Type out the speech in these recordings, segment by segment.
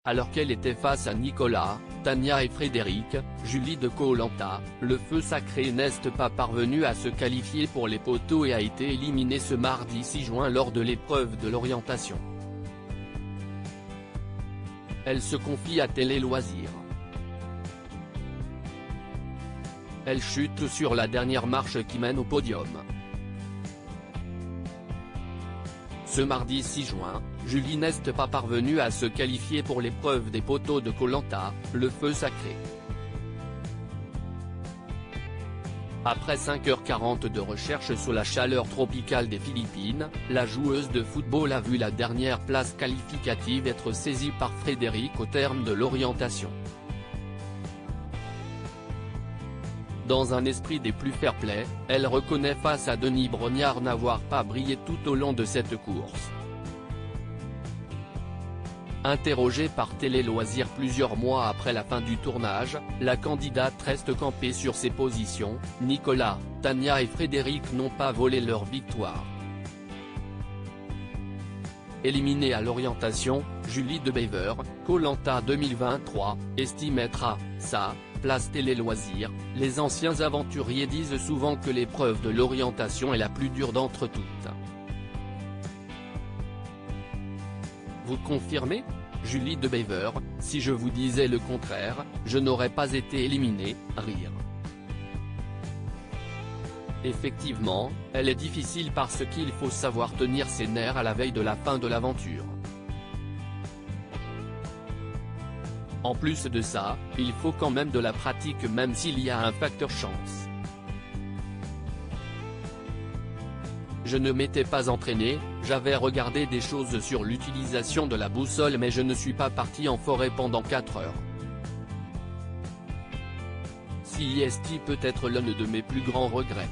Alors qu'elle était face à Nicolas, Tania et Frédéric, Julie de Koh-Lanta, le feu sacré n'est pas parvenu à se qualifier pour les poteaux et a été éliminé ce mardi 6 juin lors de l'épreuve de l'orientation. Elle se confie à Télé Loisirs. Elle chute sur la dernière marche qui mène au podium. Ce mardi 6 juin, Julie n'est pas parvenue à se qualifier pour l'épreuve des poteaux de Koh-Lanta, le feu sacré. Après 5h40 de recherche sous la chaleur tropicale des Philippines, la joueuse de football a vu la dernière place qualificative être saisie par Frédéric au terme de l'orientation. Dans un esprit des plus fair-play, elle reconnaît face à Denis Brognard n'avoir pas brillé tout au long de cette course. Interrogée par Télé Loisirs plusieurs mois après la fin du tournage, la candidate reste campée sur ses positions. Nicolas, Tania et Frédéric n'ont pas volé leur victoire. Éliminée à l'orientation, Julie de Beaver, Koh-Lanta 2023, estime être à sa place Télé Loisirs. Les anciens aventuriers disent souvent que l'épreuve de l'orientation est la plus dure d'entre toutes. Vous confirmez ? Julie de Beaver, si je vous disais le contraire, je n'aurais pas été éliminée, rire. Effectivement, elle est difficile parce qu'il faut savoir tenir ses nerfs à la veille de la fin de l'aventure. En plus de ça, il faut quand même de la pratique même s'il y a un facteur chance. Je ne m'étais pas entraîné, j'avais regardé des choses sur l'utilisation de la boussole mais je ne suis pas parti en forêt pendant 4 heures. CIST peut être l'un de mes plus grands regrets.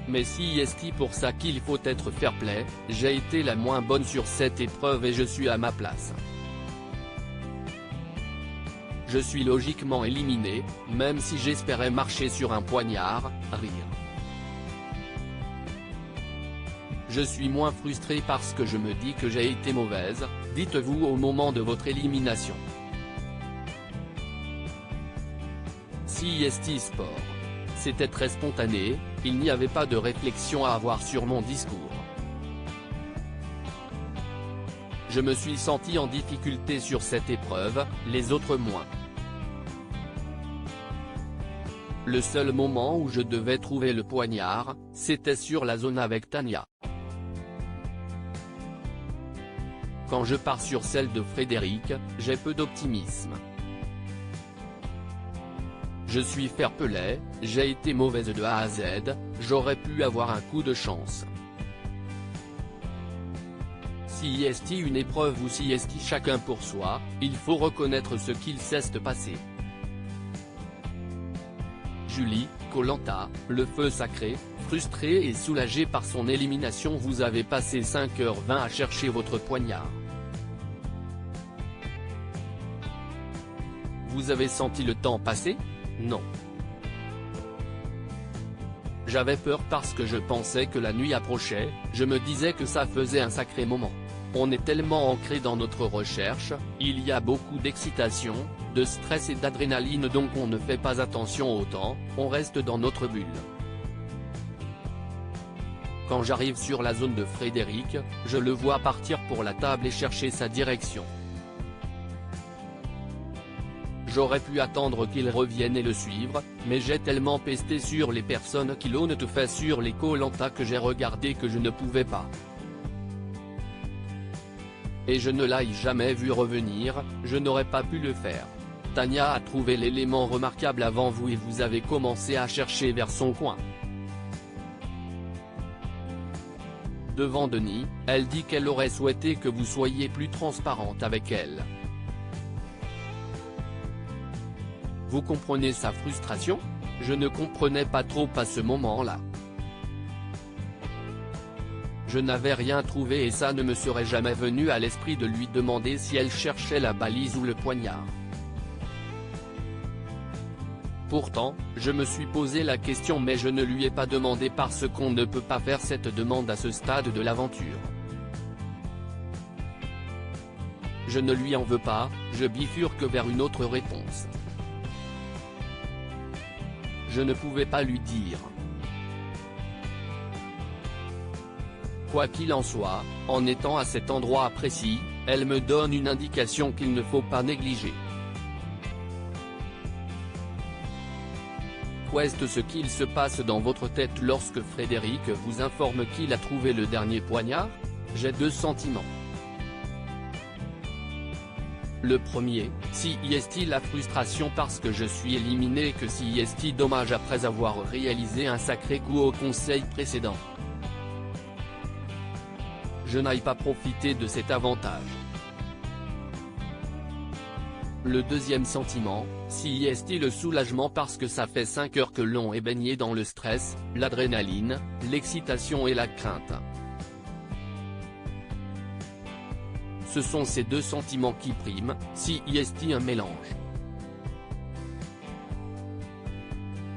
Mais CIST pour ça qu'il faut être fair-play, j'ai été la moins bonne sur cette épreuve et je suis à ma place. Je suis logiquement éliminé, même si j'espérais marcher sur un poignard, rire. Je suis moins frustré parce que je me dis que j'ai été mauvaise, dites-vous au moment de votre élimination. CIST Sport. C'était très spontané, il n'y avait pas de réflexion à avoir sur mon discours. Je me suis senti en difficulté sur cette épreuve, les autres moins. Le seul moment où je devais trouver le poignard, c'était sur la zone avec Tania. Quand je pars sur celle de Frédéric, j'ai peu d'optimisme. Je suis fair-play, j'ai été mauvaise de A à Z, j'aurais pu avoir un coup de chance. CIST une épreuve ou CIST chacun pour soi, il faut reconnaître ce qu'il s'est passé. Julie, Koh-Lanta, le feu sacré, frustrée et soulagée par son élimination. Vous avez passé 5h20 à chercher votre poignard. Vous avez senti le temps passer ? Non. J'avais peur parce que je pensais que la nuit approchait, je me disais que ça faisait un sacré moment. On est tellement ancré dans notre recherche, il y a beaucoup d'excitation, de stress et d'adrénaline donc on ne fait pas attention au temps, on reste dans notre bulle. Quand j'arrive sur la zone de Frédéric, je le vois partir pour la table et chercher sa direction. J'aurais pu attendre qu'il revienne et le suivre, mais j'ai tellement pesté sur les personnes qui l'ont fait sur les Koh-Lanta que j'ai regardé que je ne pouvais pas. Et je ne l'ai jamais vu revenir, je n'aurais pas pu le faire. Tania a trouvé l'élément remarquable avant vous et vous avez commencé à chercher vers son coin. Devant Denis, elle dit qu'elle aurait souhaité que vous soyez plus transparente avec elle. Vous comprenez sa frustration ? Je ne comprenais pas trop à ce moment-là. Je n'avais rien trouvé et ça ne me serait jamais venu à l'esprit de lui demander si elle cherchait la balise ou le poignard. Pourtant, je me suis posé la question mais je ne lui ai pas demandé parce qu'on ne peut pas faire cette demande à ce stade de l'aventure. Je ne lui en veux pas, je bifurque vers une autre réponse. Je ne pouvais pas lui dire. Quoi qu'il en soit, en étant à cet endroit précis, elle me donne une indication qu'il ne faut pas négliger. Qu'est-ce ce qu'il se passe dans votre tête lorsque Frédéric vous informe qu'il a trouvé le dernier poignard? J'ai deux sentiments. Le premier, si est la frustration parce que je suis éliminé, que si est dommage après avoir réalisé un sacré coup au conseil précédent. Je n'aille pas profiter de cet avantage. Le deuxième sentiment, si est le soulagement parce que ça fait 5 heures que l'on est baigné dans le stress, l'adrénaline, l'excitation et la crainte. Ce sont ces deux sentiments qui priment, si est un mélange.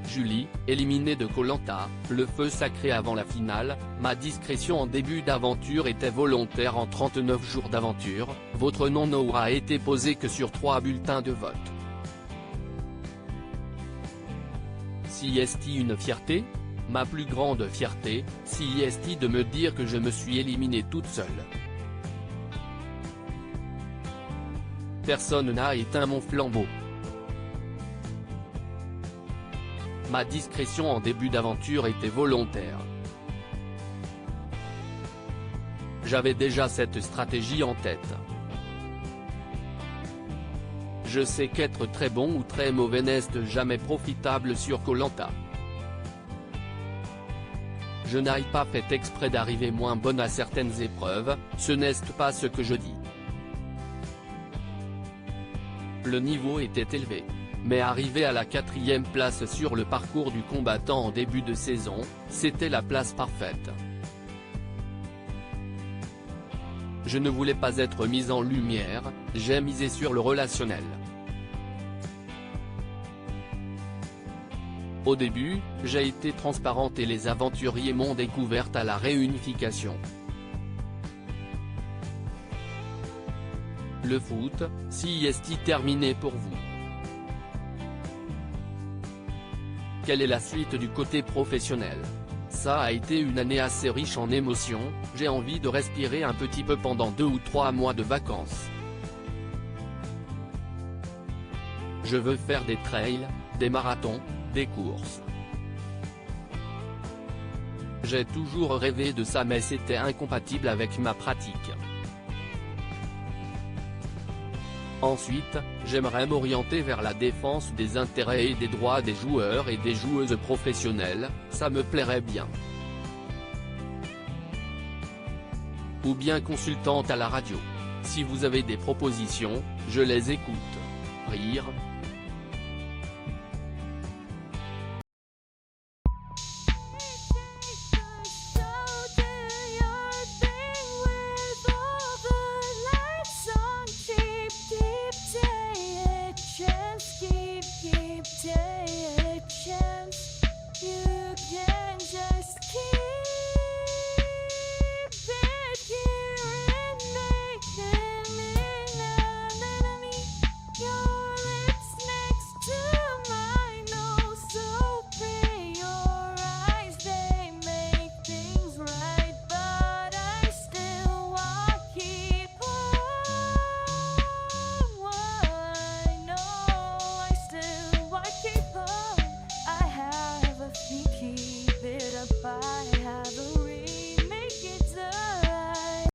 Julie, éliminée de Koh-Lanta, le feu sacré avant la finale, ma discrétion en début d'aventure était volontaire. En 39 jours d'aventure, votre nom n'aura été posé que sur 3 bulletins de vote. Si est une fierté? Ma plus grande fierté, si est de me dire que je me suis éliminée toute seule. Personne n'a éteint mon flambeau. Ma discrétion en début d'aventure était volontaire. J'avais déjà cette stratégie en tête. Je sais qu'être très bon ou très mauvais n'est jamais profitable sur Koh-Lanta. Je n'ai pas fait exprès d'arriver moins bonne à certaines épreuves, ce n'est pas ce que je dis. Le niveau était élevé. Mais arriver à la 4e place sur le parcours du combattant en début de saison, c'était la place parfaite. Je ne voulais pas être mise en lumière, j'ai misé sur le relationnel. Au début, j'ai été transparente et les aventuriers m'ont découverte à la réunification. Le foot, si est terminé pour vous? Quelle est la suite du côté professionnel? Ça a été une année assez riche en émotions, j'ai envie de respirer un petit peu pendant 2 ou 3 mois de vacances. Je veux faire des trails, des marathons, des courses. J'ai toujours rêvé de ça, mais c'était incompatible avec ma pratique. Ensuite, j'aimerais m'orienter vers la défense des intérêts et des droits des joueurs et des joueuses professionnelles, ça me plairait bien. Ou bien consultante à la radio. Si vous avez des propositions, je les écoute. Rire,